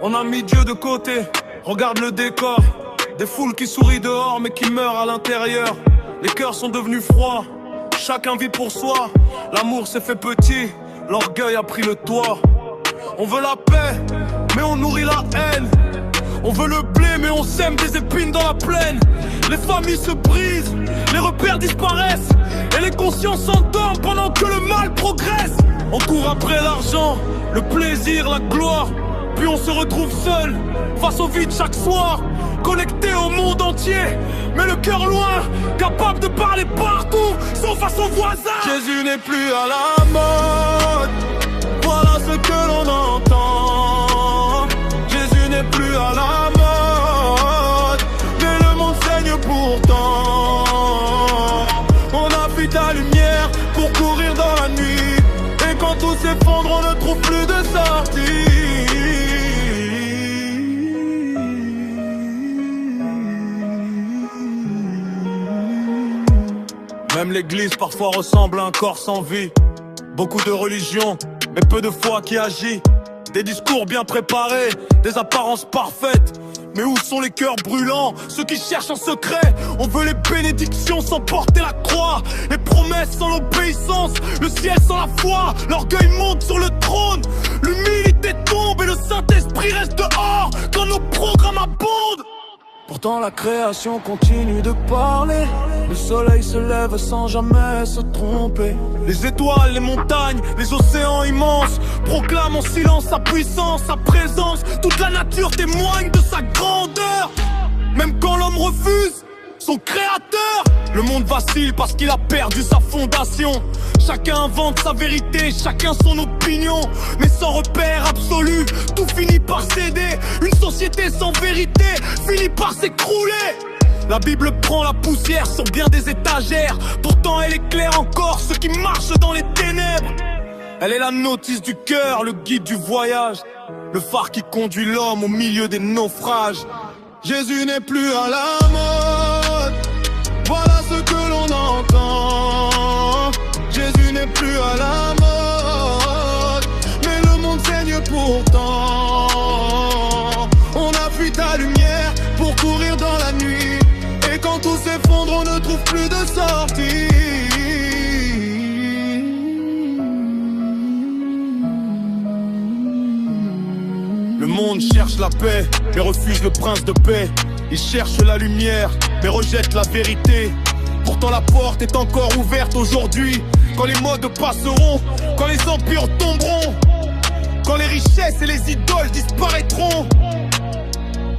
On a mis Dieu de côté, regarde le décor. Des foules qui sourient dehors mais qui meurent à l'intérieur. Les cœurs sont devenus froids, chacun vit pour soi. L'amour s'est fait petit, l'orgueil a pris le toit. On veut la paix, mais on nourrit la haine. On veut le blé, mais on sème des épines dans la plaine. Les familles se brisent, les repères disparaissent, et les consciences s'endorment pendant que le mal progresse. On court après l'argent, le plaisir, la gloire. Puis on se retrouve seul, face au vide chaque soir. Connecté au monde entier, mais le cœur loin. Capable de parler partout, sauf à son voisin. Jésus n'est plus à la mode, voilà ce que l'on entend. Jésus n'est plus à la mode, mais le monde saigne pourtant. On a fui ta lumière pour courir dans la nuit, et quand tout s'effondre on ne trouve plus de sortie. Même l'église parfois ressemble à un corps sans vie. Beaucoup de religion, mais peu de foi qui agit. Des discours bien préparés, des apparences parfaites. Mais où sont les cœurs brûlants, ceux qui cherchent en secret? On veut les bénédictions sans porter la croix, les promesses sans l'obéissance, le ciel sans la foi. L'orgueil monte sur le trône, l'humilité tombe et le Saint-Esprit reste dehors quand nos programmes abondent. Pourtant la création continue de parler. Le soleil se lève sans jamais se tromper. Les étoiles, les montagnes, les océans immenses proclament en silence sa puissance, sa présence. Toute la nature témoigne de sa grandeur. Même quand l'homme refuse son créateur, le monde vacille parce qu'il a perdu sa fondation. Chacun invente sa vérité, chacun son opinion, mais sans repère absolu, tout finit par céder. Une société sans vérité finit par s'écrouler. La Bible prend la poussière sur bien des étagères, pourtant elle éclaire encore ceux qui marchent dans les ténèbres. Elle est la notice du cœur, le guide du voyage, le phare qui conduit l'homme au milieu des naufrages. Jésus n'est plus à la mode, voilà ce que l'on entend. Jésus n'est plus à la mode, mais le monde saigne pourtant. On a fui ta lumière pour courir dans la nuit, et quand tout s'effondre on ne trouve plus de sortie. Le monde cherche la paix, mais refuse le prince de paix. Il cherche la lumière, mais rejette la vérité. Pourtant la porte est encore ouverte aujourd'hui. Quand les modes passeront, quand les empires tomberont, quand les richesses et les idoles disparaîtront,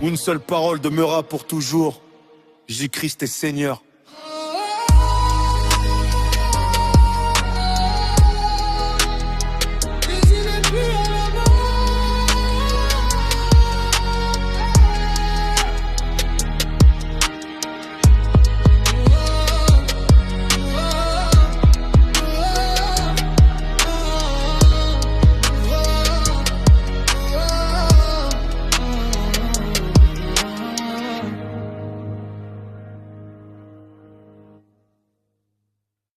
une seule parole demeurera pour toujours: Jésus-Christ est Seigneur.